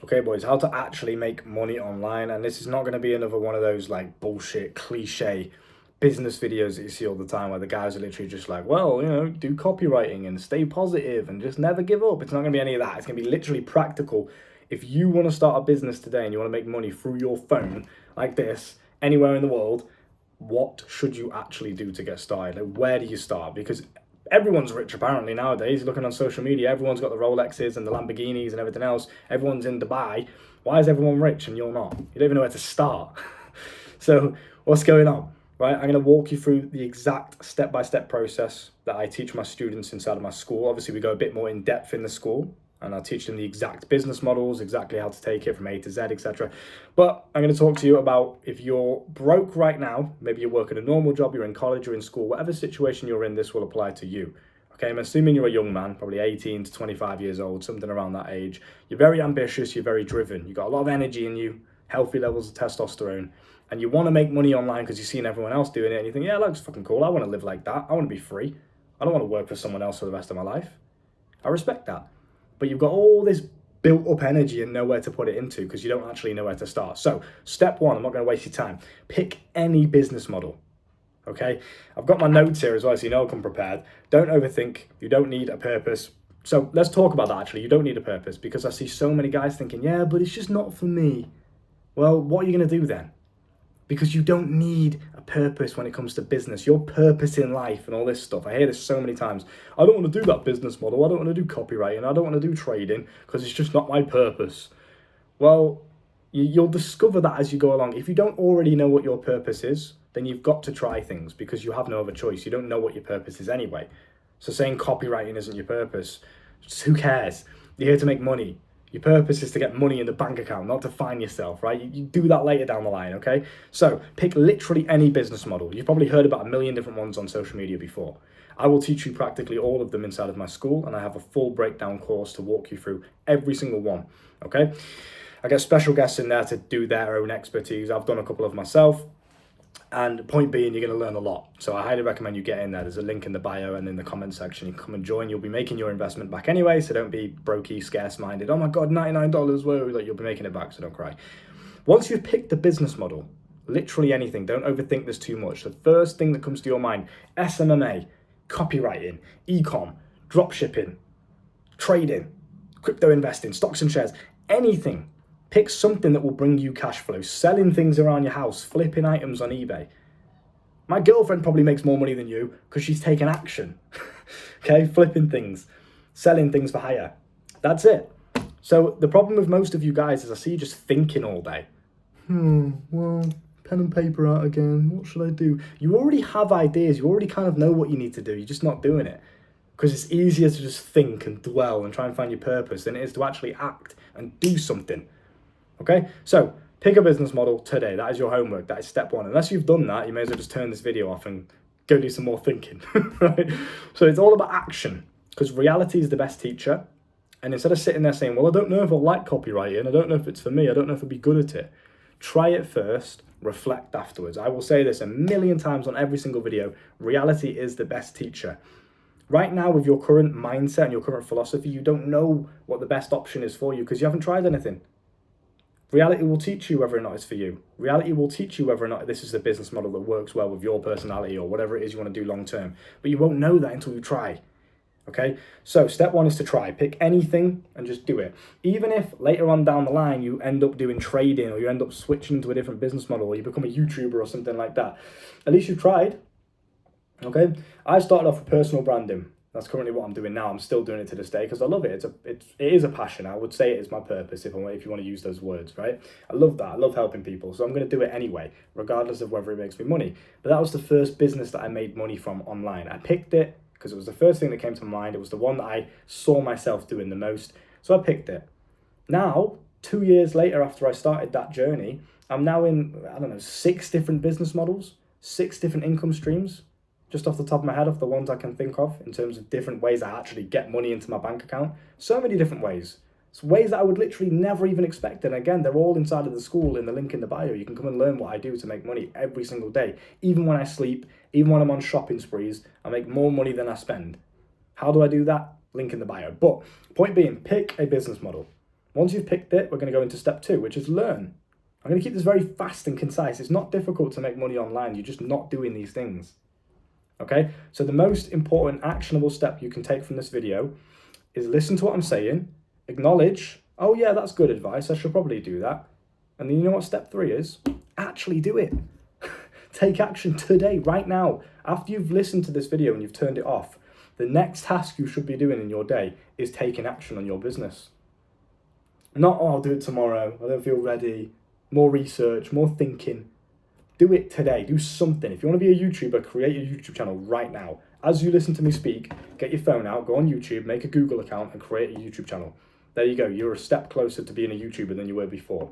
Okay, boys, how to actually make money online. And this is not going to be another one of those like bullshit cliche business videos that you see all the time where the guys are literally just like, well, do copywriting and stay positive and just never give up. It's not going to be any of that. It's going to be literally practical. If you want to start a business today and you want to make money through your phone like this, anywhere in the world, what should you actually do to get started? Like, where do you start? Because everyone's rich apparently nowadays. Looking on social media, everyone's got the Rolexes and the Lamborghinis and everything else. Everyone's in Dubai. Why is everyone rich and you're not? You don't even know where to start. So what's going on? Right, I'm going to walk you through the exact step-by-step process that I teach my students inside of my school. Obviously, we go a bit more in depth in the school, and I'll teach them the exact business models, exactly how to take it from A to Z, etc. But I'm going to talk to you about if you're broke right now, maybe you're working a normal job, you're in college, you're in school, whatever situation you're in, this will apply to you. Okay, I'm assuming you're a young man, probably 18 to 25 years old, something around that age. You're very ambitious, you're very driven, you've got a lot of energy in you, healthy levels of testosterone, and you want to make money online because you've seen everyone else doing it, and you think, yeah, that looks fucking cool, I want to live like that, I want to be free, I don't want to work for someone else for the rest of my life. I respect that. But you've got all this built up energy and nowhere to put it into because you don't actually know where to start. So step one, I'm not going to waste your time. Pick any business model. Okay, I've got my notes here as well, so you know I'll come prepared. Don't overthink. You don't need a purpose. So let's talk about that actually. You don't need a purpose because I see so many guys thinking, yeah, but it's just not for me. Well, what are you going to do then? Because you don't need a purpose when it comes to business. Your purpose in life and all this stuff. I hear this so many times. I don't want to do that business model. I don't want to do copywriting. I don't want to do trading because it's just not my purpose. Well, you'll discover that as you go along. If you don't already know what your purpose is, then you've got to try things because you have no other choice. You don't know what your purpose is anyway. So saying copywriting isn't your purpose, just who cares? You're here to make money. Your purpose is to get money in the bank account, not to find yourself, right? You do that later down the line, okay? So pick literally any business model. You've probably heard about a million different ones on social media before. I will teach you practically all of them inside of my school, and I have a full breakdown course to walk you through every single one, okay? I get special guests in there to do their own expertise. I've done a couple of myself. And point being, you're going to learn a lot. So I highly recommend you get in there. There's a link in the bio and in the comment section. You can come and join. You'll be making your investment back anyway. So don't be brokey, scarce-minded. Oh my God, $99. Whoa, like you'll be making it back. So don't cry. Once you've picked the business model, literally anything, don't overthink this too much. The first thing that comes to your mind, SMMA, copywriting, e-com, drop shipping, trading, crypto investing, stocks and shares, anything. Pick something that will bring you cash flow, selling things around your house, flipping items on eBay. My girlfriend probably makes more money than you because she's taken action. Okay, flipping things, selling things for hire. That's it. So the problem with most of you guys is I see you just thinking all day. Well, pen and paper out again. What should I do? You already have ideas. You already kind of know what you need to do. You're just not doing it because it's easier to just think and dwell and try and find your purpose than it is to actually act and do something. Okay, so pick a business model today. That is your homework. That is step one. Unless you've done that, you may as well just turn this video off and go do some more thinking, right? So it's all about action because reality is the best teacher. And instead of sitting there saying, well, I don't know if I like copywriting. I don't know if it's for me. I don't know if I'd be good at it. Try it first, reflect afterwards. I will say this a million times on every single video. Reality is the best teacher. Right now, with your current mindset and your current philosophy, you don't know what the best option is for you because you haven't tried anything. Reality will teach you whether or not it's for you. Reality will teach you whether or not this is a business model that works well with your personality or whatever it is you want to do long term. But you won't know that until you try. Okay? So step one is to try. Pick anything and just do it. Even if later on down the line you end up doing trading or you end up switching to a different business model or you become a YouTuber or something like that, at least you've tried. Okay? I started off with personal branding. That's currently what I'm doing now. I'm still doing it to this day because I love it. It is a passion. I would say it is my purpose if you want to use those words, right? I love that. I love helping people. So I'm going to do it anyway, regardless of whether it makes me money. But that was the first business that I made money from online. I picked it because it was the first thing that came to mind. It was the one that I saw myself doing the most. So I picked it. Now, 2 years later after I started that journey, I'm now in, 6 different business models, 6 different income streams. Just off the top of my head, off the ones I can think of in terms of different ways I actually get money into my bank account. So many different ways. It's ways that I would literally never even expect. And again, they're all inside of the school in the link in the bio. You can come and learn what I do to make money every single day. Even when I sleep, even when I'm on shopping sprees, I make more money than I spend. How do I do that? Link in the bio. But point being, pick a business model. Once you've picked it, we're going to go into step 2, which is learn. I'm going to keep this very fast and concise. It's not difficult to make money online. You're just not doing these things. Okay? So the most important actionable step you can take from this video is listen to what I'm saying, acknowledge, oh yeah, that's good advice, I should probably do that. And then you know what step 3 is? Actually do it. Take action today, right now. After you've listened to this video and you've turned it off, the next task you should be doing in your day is taking action on your business. Not, oh, I'll do it tomorrow, I don't feel ready. More research, more thinking. Do it today, do something. If you want to be a YouTuber, create a YouTube channel right now. As you listen to me speak, get your phone out, go on YouTube, make a Google account and create a YouTube channel. There you go, you're a step closer to being a YouTuber than you were before.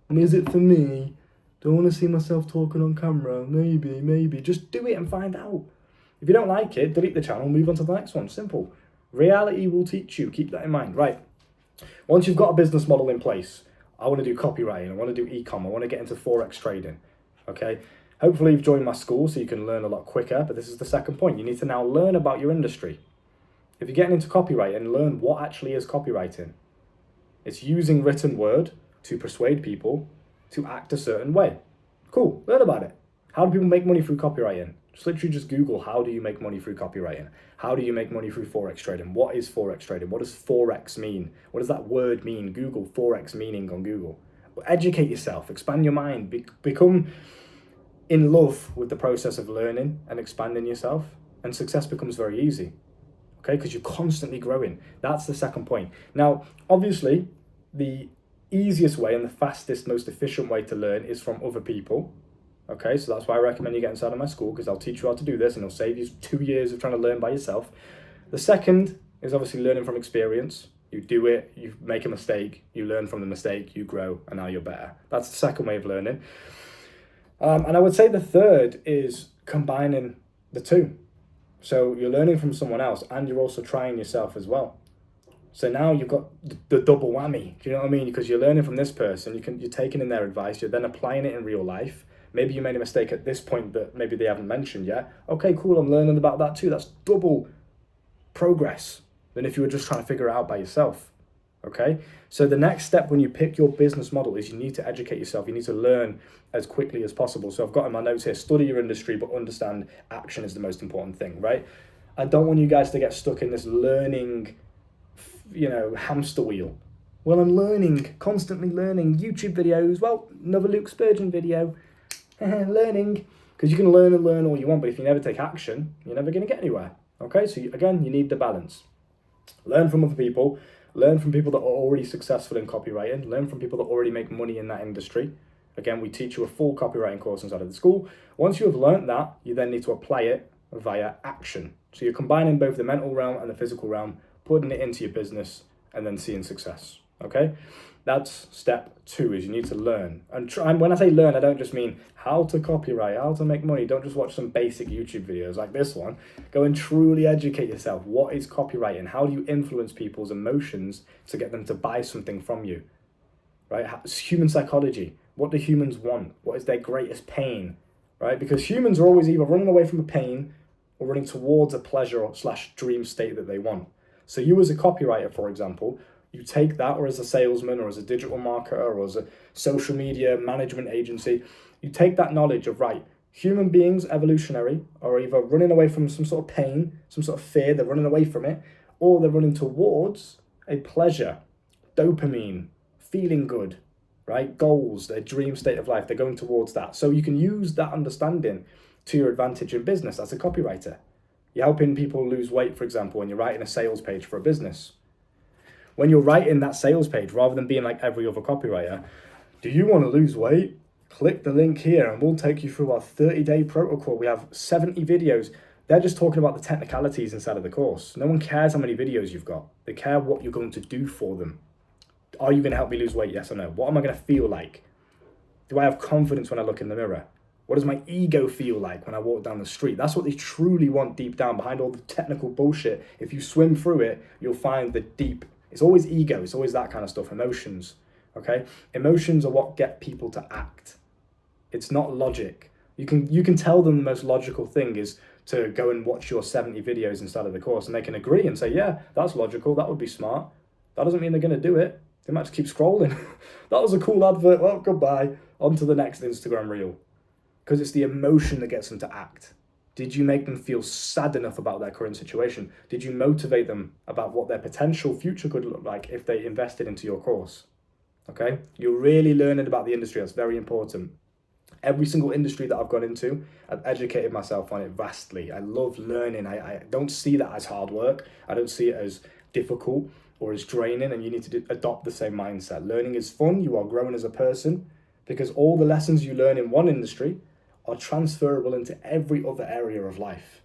Is it for me? Don't want to see myself talking on camera, maybe. Just do it and find out. If you don't like it, delete the channel, move on to the next one, simple. Reality will teach you, keep that in mind. Right, once you've got a business model in place, I want to do copywriting, I want to do e-com, I want to get into Forex trading, okay? Hopefully you've joined my school so you can learn a lot quicker, but this is the second point. You need to now learn about your industry. If you're getting into copywriting, learn what actually is copywriting. It's using written word to persuade people to act a certain way. Cool, learn about it. How do people make money through copywriting? Just Google, how do you make money through copywriting? How do you make money through Forex trading? What is Forex trading? What does Forex mean? What does that word mean? Google Forex meaning on Google. Educate yourself, expand your mind, become in love with the process of learning and expanding yourself, and success becomes very easy, okay? Because you're constantly growing. That's the second point. Now, obviously, the easiest way and the fastest, most efficient way to learn is from other people. Okay, so that's why I recommend you get inside of my school, because I'll teach you how to do this and it'll save you 2 years of trying to learn by yourself. The second is obviously learning from experience. You do it, you make a mistake, you learn from the mistake, you grow, and now you're better. That's the second way of learning. And I would say the third is combining the two. So you're learning from someone else and you're also trying yourself as well. So now you've got the double whammy, do you know what I mean? Because you're learning from this person, you're taking in their advice, you're then applying it in real life. Maybe you made a mistake at this point that maybe they haven't mentioned yet. Okay, cool, I'm learning about that too. That's double progress than if you were just trying to figure it out by yourself, okay? So the next step when you pick your business model is you need to educate yourself. You need to learn as quickly as possible. So I've got in my notes here, study your industry, but understand action is the most important thing, right? I don't want you guys to get stuck in this learning, hamster wheel. Well, I'm learning, constantly learning YouTube videos. Well, another Luke Spurgeon video. Learning, because you can learn and learn all you want, but if you never take action, you're never going to get anywhere. Okay, so again, you need the balance. Learn from other people, learn from people that are already successful in copywriting, learn from people that already make money in that industry. Again, we teach you a full copywriting course inside of the school. Once you have learned that, you then need to apply it via action. So you're combining both the mental realm and the physical realm, putting it into your business, and then seeing success. Okay? That's step 2, is you need to learn. And when I say learn, I don't just mean how to copyright, how to make money. Don't just watch some basic YouTube videos like this one. Go and truly educate yourself. What is copywriting? How do you influence people's emotions to get them to buy something from you? Right? It's human psychology. What do humans want? What is their greatest pain? Right? Because humans are always either running away from a pain or running towards a pleasure / dream state that they want. So you as a copywriter, for example, you take that, or as a salesman, or as a digital marketer, or as a social media management agency, you take that knowledge of, right, human beings, evolutionary, are either running away from some sort of pain, some sort of fear, they're running away from it, or they're running towards a pleasure, dopamine, feeling good, right? Goals, their dream state of life, they're going towards that. So you can use that understanding to your advantage in business as a copywriter. You're helping people lose weight, for example, when you're writing a sales page for a business. When you're writing that sales page, rather than being like every other copywriter, do you want to lose weight? Click the link here and we'll take you through our 30-day protocol. We have 70 videos. They're just talking about the technicalities inside of the course. No one cares how many videos you've got. They care what you're going to do for them. Are you going to help me lose weight? Yes or no? What am I going to feel like? Do I have confidence when I look in the mirror? What does my ego feel like when I walk down the street? That's what they truly want deep down behind all the technical bullshit. If you swim through it, you'll find the deep. It's always ego. It's always that kind of stuff. Emotions, okay? Emotions are what get people to act. It's not logic. You can tell them the most logical thing is to go and watch your 70 videos inside of the course, and they can agree and say, yeah, that's logical. That would be smart. That doesn't mean they're going to do it. They might just keep scrolling. That was a cool advert. Well, goodbye. On to the next Instagram reel. Because it's the emotion that gets them to act. Did you make them feel sad enough about their current situation? Did you motivate them about what their potential future could look like if they invested into your course? Okay? You're really learning about the industry. That's very important. Every single industry that I've gone into, I've educated myself on it vastly. I love learning. I don't see that as hard work. I don't see it as difficult or as draining, and you need to adopt the same mindset. Learning is fun. You are growing as a person because all the lessons you learn in one industry are transferable into every other area of life.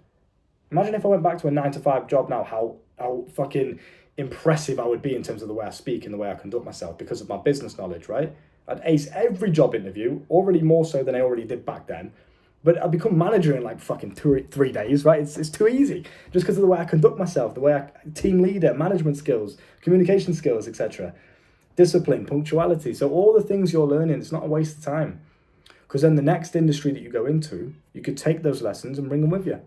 Imagine if I went back to a 9-to-5 job now, how fucking impressive I would be in terms of the way I speak and the way I conduct myself because of my business knowledge, right? I'd ace every job interview, already more so than I already did back then. But I'd become manager in like fucking 3 days, right? It's too easy. Just because of the way I conduct myself, the way team leader, management skills, communication skills, etc. Discipline, punctuality. So all the things you're learning, it's not a waste of time. Because then the next industry that you go into, you could take those lessons and bring them with you.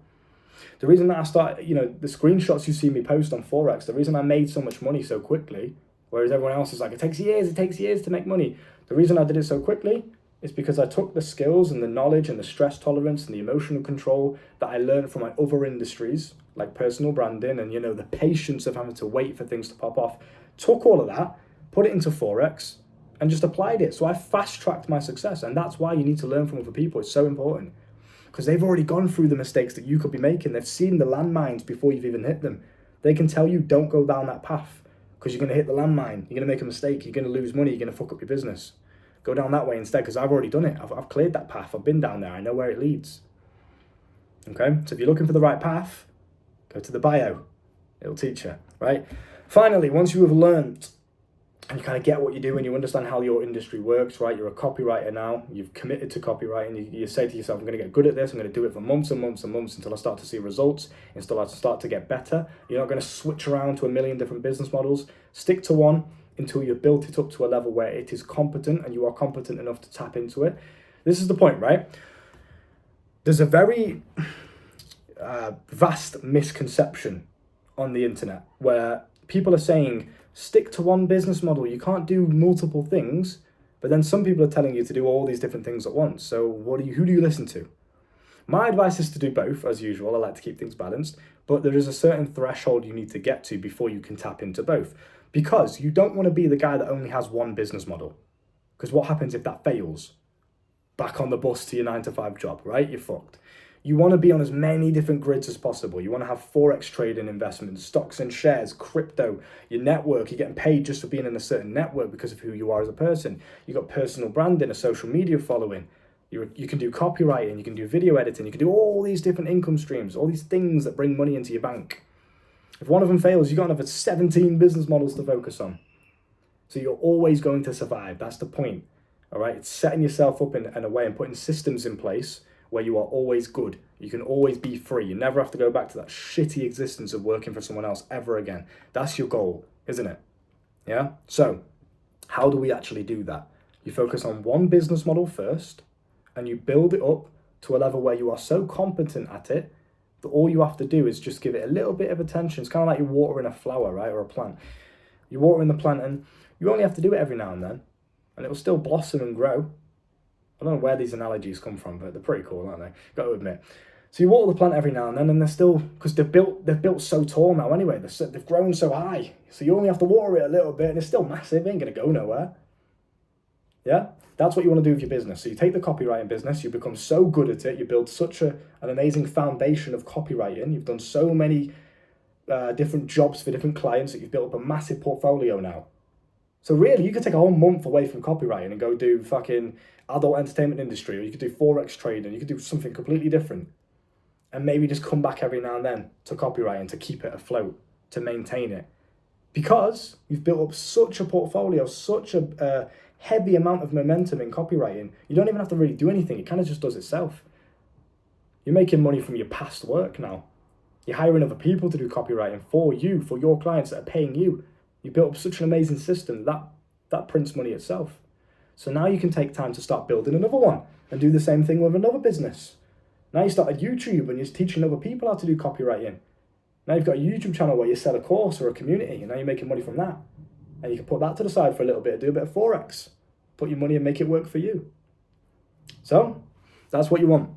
The reason that I started, the screenshots you see me post on Forex, the reason I made so much money so quickly, whereas everyone else is like, it takes years to make money. The reason I did it so quickly is because I took the skills and the knowledge and the stress tolerance and the emotional control that I learned from my other industries, like personal branding and, the patience of having to wait for things to pop off, took all of that, put it into Forex and just applied it. So I fast-tracked my success. And that's why you need to learn from other people. It's so important because they've already gone through the mistakes that you could be making. They've seen the landmines before you've even hit them. They can tell you, don't go down that path because you're going to hit the landmine. You're going to make a mistake. You're going to lose money. You're going to fuck up your business. Go down that way instead because I've already done it. I've cleared that path. I've been down there. I know where it leads. Okay? So if you're looking for the right path, go to the bio. It'll teach you, right? Finally, once you have learned and you kind of get what you do and you understand how your industry works, right? You're a copywriter now. You've committed to copywriting. You say to yourself, I'm going to get good at this. I'm going to do it for months and months and months until I start to see results, until I start to get better. You're not going to switch around to a million different business models. Stick to one until you've built it up to a level where it is competent and you are competent enough to tap into it. This is the point, right? There's a very vast misconception on the internet where people are saying, stick to one business model. You can't do multiple things. But then some people are telling you to do all these different things at once. So who do you listen to? My advice is to do both, as usual. I like to keep things balanced. But there is a certain threshold you need to get to before you can tap into both. Because you don't want to be the guy that only has one business model. Because what happens if that fails? Back on the bus to your 9-to-5 job, right? You're fucked. You want to be on as many different grids as possible. You want to have Forex trading investments, stocks and shares, crypto, your network. You're getting paid just for being in a certain network because of who you are as a person. You've got personal branding, a social media following. You can do copywriting, you can do video editing, you can do all these different income streams, all these things that bring money into your bank. If one of them fails, you've got another 17 business models to focus on. So you're always going to survive. That's the point. All right. It's setting yourself up in a way and putting systems in place where you are always good. You can always be free. You never have to go back to that shitty existence of working for someone else ever again. That's your goal, isn't it? Yeah. So how do we actually do that? You focus on one business model first and you build it up to a level where you are so competent at it that all you have to do is just give it a little bit of attention. It's kind of like you're watering a flower, right? Or a plant. You're watering the plant and you only have to do it every now and then and it will still blossom and grow. I don't know where these analogies come from, but they're pretty cool, aren't they? Got to admit. So you water the plant every now and then, and they're still, because they've built so tall now anyway. They've grown so high. So you only have to water it a little bit, and it's still massive. It ain't going to go nowhere. Yeah? That's what you want to do with your business. So you take the copywriting business, you become so good at it, you build such an amazing foundation of copywriting. You've done so many different jobs for different clients that you've built up a massive portfolio now. So really, you could take a whole month away from copywriting and go do fucking adult entertainment industry, or you could do Forex trading, you could do something completely different. And maybe just come back every now and then to copywriting to keep it afloat, to maintain it. Because you've built up such a portfolio, such a heavy amount of momentum in copywriting, you don't even have to really do anything. It kind of just does itself. You're making money from your past work now. You're hiring other people to do copywriting for you, for your clients that are paying you. You built up such an amazing system that prints money itself. So now you can take time to start building another one and do the same thing with another business. Now you started YouTube and you're teaching other people how to do copywriting. Now you've got a YouTube channel where you sell a course or a community and now you're making money from that. And you can put that to the side for a little bit and do a bit of Forex. Put your money and make it work for you. So that's what you want.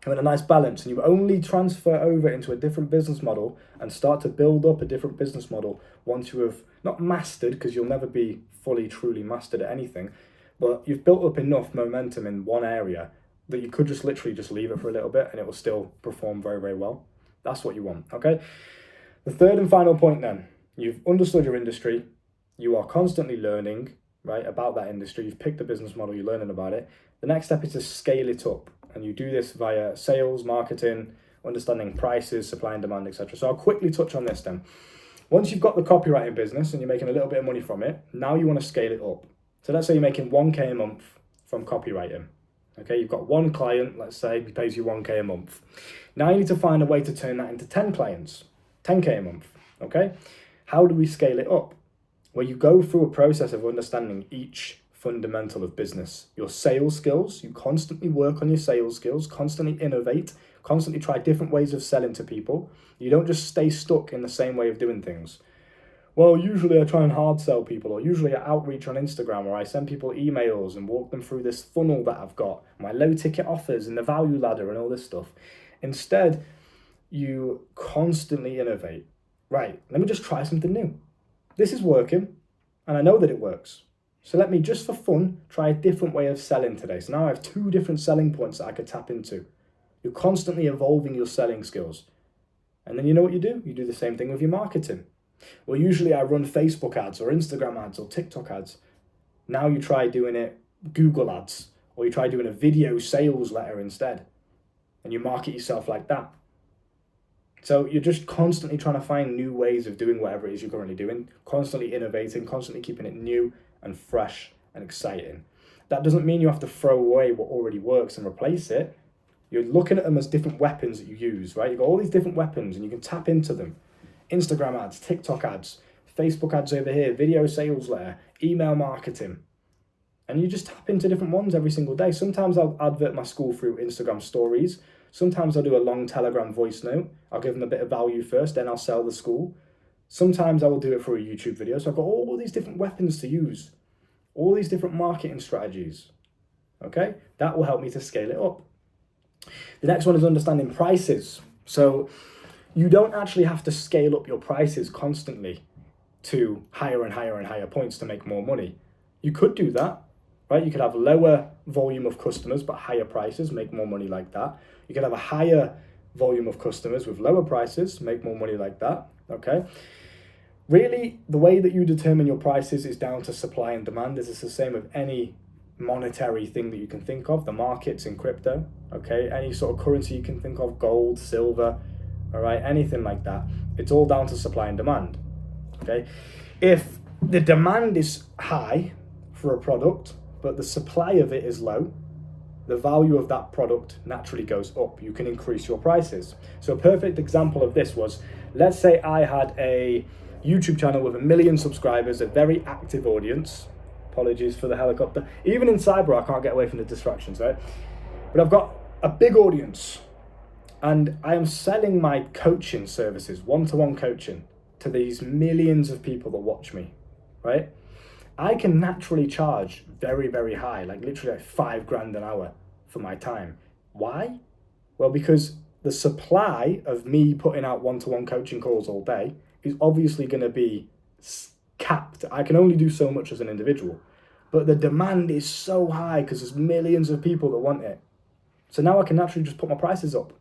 You want a nice balance, and you only transfer over into a different business model and start to build up a different business model once you have not mastered, because you'll never be fully, truly mastered at anything, but you've built up enough momentum in one area that you could just literally just leave it for a little bit and it will still perform very, very well. That's what you want, okay? The third and final point then, you've understood your industry, you are constantly learning, right, about that industry, you've picked the business model, you're learning about it. The next step is to scale it up. And you do this via sales, marketing, understanding prices, supply and demand, etc. So I'll quickly touch on this then. Once you've got the copywriting business and you're making a little bit of money from it, now you want to scale it up. So let's say you're making 1K a month from copywriting. Okay, you've got one client, let's say, he pays you 1K a month. Now you need to find a way to turn that into 10 clients, 10K a month. Okay, how do we scale it up? Well, you go through a process of understanding each fundamental of business. Your sales skills, you constantly work on your sales skills, constantly innovate, constantly try different ways of selling to people. You don't just stay stuck in the same way of doing things. Well, usually I try and hard sell people, or usually I outreach on Instagram, or I send people emails and walk them through this funnel that I've got, my low ticket offers and the value ladder and all this stuff. Instead, you constantly innovate. Right, let me just try something new. This is working, and I know that it works. So let me, just for fun, try a different way of selling today. So now I have 2 different selling points that I could tap into. You're constantly evolving your selling skills. And then you know what you do? You do the same thing with your marketing. Well, usually I run Facebook ads or Instagram ads or TikTok ads. Now you try doing it Google ads, or you try doing a video sales letter instead. And you market yourself like that. So you're just constantly trying to find new ways of doing whatever it is you're currently doing, constantly innovating, constantly keeping it new and fresh and exciting. That doesn't mean you have to throw away what already works and replace it. You're looking at them as different weapons that you use, right? You've got all these different weapons and you can tap into them. Instagram ads, TikTok ads, Facebook ads over here, video sales letter, email marketing. And you just tap into different ones every single day. Sometimes I'll advert my school through Instagram stories. Sometimes I'll do a long Telegram voice note. I'll give them a bit of value first, then I'll sell the school. Sometimes I will do it for a YouTube video. So I've got all these different weapons to use, all these different marketing strategies. Okay, that will help me to scale it up. The next one is understanding prices. So you don't actually have to scale up your prices constantly to higher and higher and higher points to make more money. You could do that, right? You could have lower volume of customers but higher prices, make more money like that. You could have a higher volume of customers with lower prices, make more money like that, okay? Really, the way that you determine your prices is down to supply and demand. This is the same with any monetary thing that you can think of, the markets in crypto, okay? Any sort of currency you can think of, gold, silver, all right? Anything like that. It's all down to supply and demand, okay? If the demand is high for a product, but the supply of it is low, the value of that product naturally goes up. You can increase your prices. So a perfect example of this was, let's say I had a YouTube channel with 1 million subscribers, a very active audience. Apologies for the helicopter. Even in cyber, I can't get away from the distractions, right? But I've got a big audience and I am selling my coaching services, one-to-one coaching, to these millions of people that watch me, right? I can naturally charge very, very high, like literally like $5,000 an hour for my time. Why? Well, because the supply of me putting out one-to-one coaching calls all day is obviously going to be capped. I can only do so much as an individual, but the demand is so high because there's millions of people that want it. So now I can naturally just put my prices up,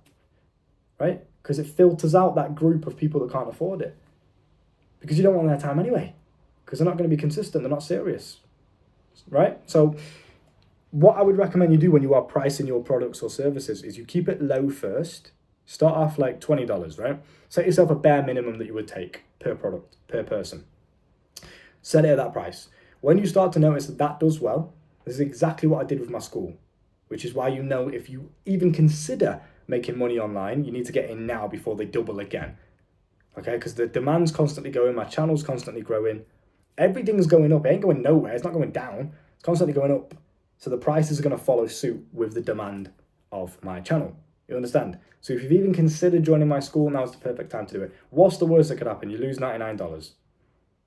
right? Because it filters out that group of people that can't afford it, because you don't want their time anyway, because they're not going to be consistent. They're not serious, right? So what I would recommend you do when you are pricing your products or services is you keep it low first. Start off like $20, right? Set yourself a bare minimum that you would take per product, per person. Set it at that price. When you start to notice that that does well, this is exactly what I did with my school, which is why you know if you even consider making money online, you need to get in now before they double again. Okay, because the demand's constantly going, my channel's constantly growing, everything's going up. It ain't going nowhere, it's not going down, it's constantly going up. So the prices are going to follow suit with the demand of my channel. You understand? So if you've even considered joining my school, now's the perfect time to do it. What's the worst that could happen? You lose $99.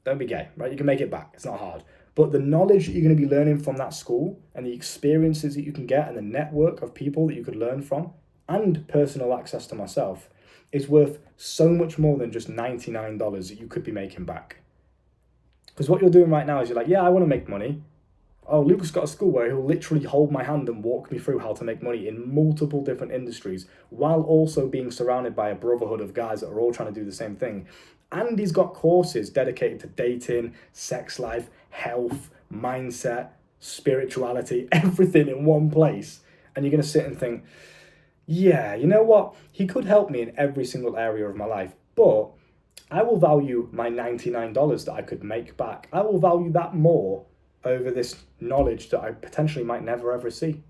Don't be gay, right? You can make it back. It's not hard. But the knowledge that you're going to be learning from that school and the experiences that you can get and the network of people that you could learn from and personal access to myself is worth so much more than just $99 that you could be making back. Because what you're doing right now is you're like, yeah, I want to make money. Oh, Luke's got a school where he'll literally hold my hand and walk me through how to make money in multiple different industries while also being surrounded by a brotherhood of guys that are all trying to do the same thing. And he's got courses dedicated to dating, sex life, health, mindset, spirituality, everything in one place. And you're going to sit and think, yeah, you know what? He could help me in every single area of my life, but I will value my $99 that I could make back. I will value that more over this knowledge that I potentially might never ever see.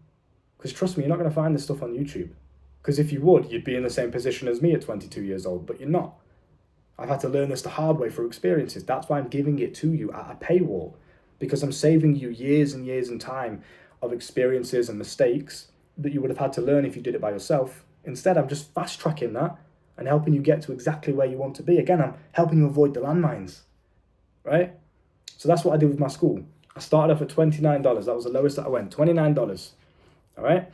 Because trust me, you're not going to find this stuff on YouTube. Because if you would, you'd be in the same position as me at 22 years old, but you're not. I've had to learn this the hard way through experiences. That's why I'm giving it to you at a paywall, because I'm saving you years and years and time of experiences and mistakes that you would have had to learn if you did it by yourself. Instead, I'm just fast tracking that and helping you get to exactly where you want to be. Again, I'm helping you avoid the landmines, right? So that's what I did with my school. I started off at $29. That was the lowest that I went, $29, all right,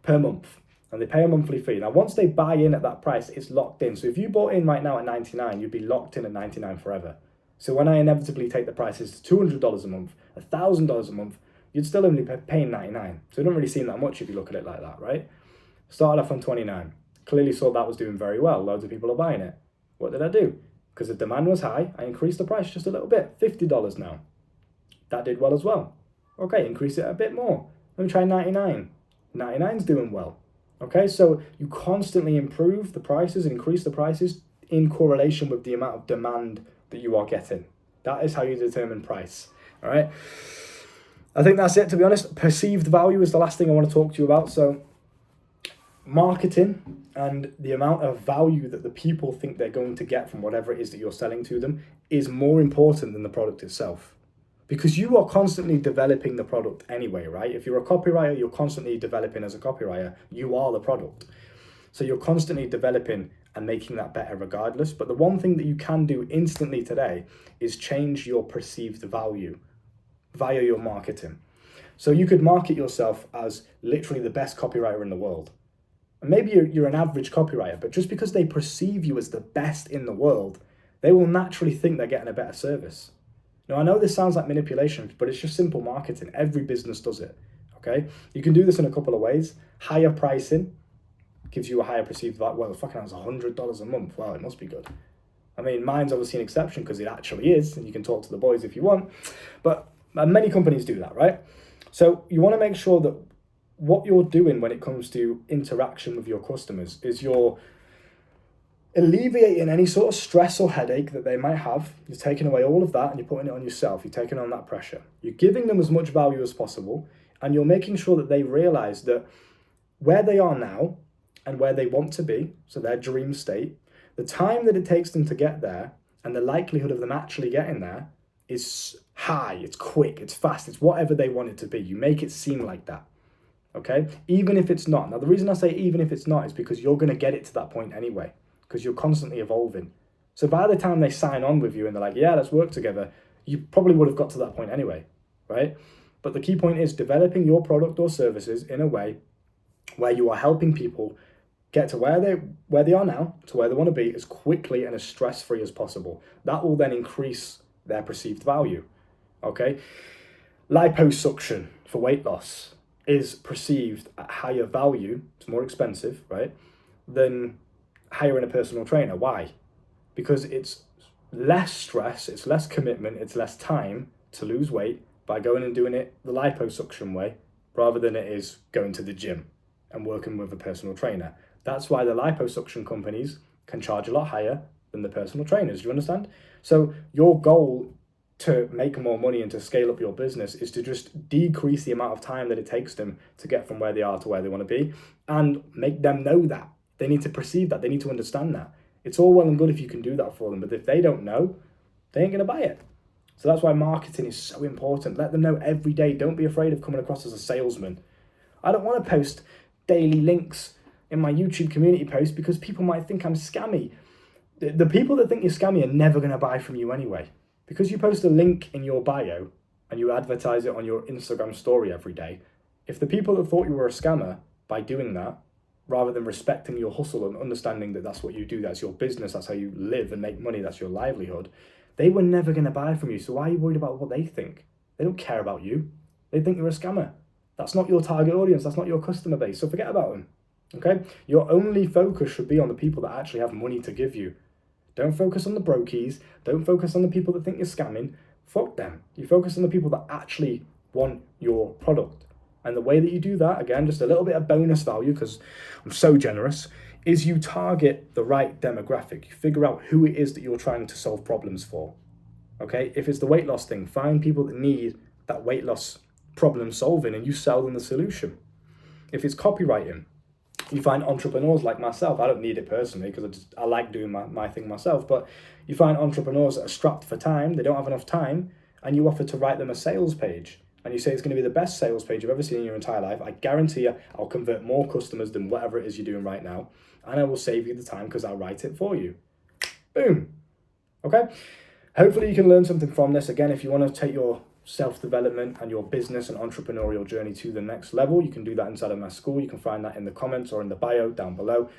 per month. And they pay a monthly fee. Now, once they buy in at that price, it's locked in. So if you bought in right now at $99, you'd be locked in at $99 forever. So when I inevitably take the prices to $200 a month, $1,000 a month, you'd still only be paying $99. So it don't really seem that much if you look at it like that, right? Started off on $29. Clearly saw that was doing very well. Loads of people are buying it. What did I do? Because the demand was high, I increased the price just a little bit, $50 now. That did well as well. Okay, increase it a bit more. Let me try 99. 99's doing well. Okay, so you constantly improve the prices and increase the prices in correlation with the amount of demand that you are getting. That is how you determine price. All right. I think that's it, to be honest. Perceived value is the last thing I want to talk to you about. So marketing and the amount of value that the people think they're going to get from whatever it is that you're selling to them is more important than the product itself. Because you are constantly developing the product anyway, right? If you're a copywriter, you're constantly developing as a copywriter. You are the product. So you're constantly developing and making that better regardless. But the one thing that you can do instantly today is change your perceived value via your marketing. So you could market yourself as literally the best copywriter in the world. And maybe you're an average copywriter, but just because they perceive you as the best in the world, they will naturally think they're getting a better service. Now, I know this sounds like manipulation, but it's just simple marketing. Every business does it, okay? You can do this in a couple of ways. Higher pricing gives you a higher perceived value. Well, fucking that's $100 a month. Wow, it must be good. I mean, mine's obviously an exception because it actually is, and you can talk to the boys if you want, but many companies do that, right? So you want to make sure that what you're doing when it comes to interaction with your customers is you're alleviating any sort of stress or headache that they might have. You're taking away all of that and you're putting it on yourself. You're taking on that pressure. You're giving them as much value as possible, and you're making sure that they realize that where they are now and where they want to be, so their dream state, the time that it takes them to get there and the likelihood of them actually getting there is high, it's quick, it's fast, it's whatever they want it to be. You make it seem like that, okay? Even if it's not. Now, the reason I say even if it's not is because you're going to get it to that point anyway, because you're constantly evolving. So by the time they sign on with you and they're like, yeah, let's work together, you probably would have got to that point anyway, right? But the key point is developing your product or services in a way where you are helping people get to where they are now, to where they want to be as quickly and as stress-free as possible. That will then increase their perceived value, okay? Liposuction for weight loss is perceived at higher value, it's more expensive, right, than hiring a personal trainer. Why? Because it's less stress, it's less commitment, it's less time to lose weight by going and doing it the liposuction way rather than it is going to the gym and working with a personal trainer. That's why the liposuction companies can charge a lot higher than the personal trainers. Do you understand? So your goal to make more money and to scale up your business is to just decrease the amount of time that it takes them to get from where they are to where they want to be, and make them know that. They need to perceive that. They need to understand that. It's all well and good if you can do that for them, but if they don't know, they ain't going to buy it. So that's why marketing is so important. Let them know every day. Don't be afraid of coming across as a salesman. I don't want to post daily links in my YouTube community post because people might think I'm scammy. The people that think you're scammy are never going to buy from you anyway. Because you post a link in your bio and you advertise it on your Instagram story every day, if the people that thought you were a scammer by doing that, rather than respecting your hustle and understanding that that's what you do, that's your business, that's how you live and make money, that's your livelihood, they were never going to buy from you. So why are you worried about what they think? They don't care about you. They think you're a scammer. That's not your target audience. That's not your customer base. So forget about them. Okay? Your only focus should be on the people that actually have money to give you. Don't focus on the brokies. Don't focus on the people that think you're scamming. Fuck them. You focus on the people that actually want your product. And the way that you do that, again, just a little bit of bonus value, because I'm so generous, is you target the right demographic. You figure out who it is that you're trying to solve problems for. Okay? If it's the weight loss thing, find people that need that weight loss problem solving and you sell them the solution. If it's copywriting, you find entrepreneurs like myself. I don't need it personally because I like doing my thing myself, but you find entrepreneurs that are strapped for time, they don't have enough time, and you offer to write them a sales page. And you say it's going to be the best sales page you've ever seen in your entire life. I guarantee you I'll convert more customers than whatever it is you're doing right now. And I will save you the time because I'll write it for you. Boom. Okay? Hopefully you can learn something from this. Again, if you want to take your self-development and your business and entrepreneurial journey to the next level, you can do that inside of my school. You can find that in the comments or in the bio down below.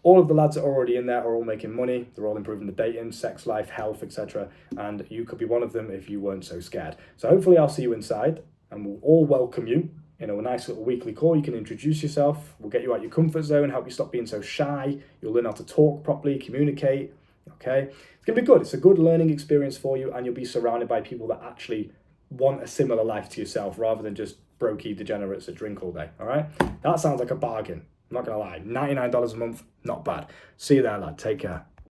All of the lads that are already in there are all making money. They're all improving the dating, sex life, health, etc. And you could be one of them if you weren't so scared. So hopefully I'll see you inside and we'll all welcome you in a nice little weekly call. You can introduce yourself. We'll get you out your comfort zone, help you stop being so shy. You'll learn how to talk properly, communicate. Okay? It's going to be good. It's a good learning experience for you and you'll be surrounded by people that actually want a similar life to yourself rather than just brokey degenerates that drink all day. All right? That sounds like a bargain. I'm not going to lie. $99 a month, not bad. See you there, lad. Take care.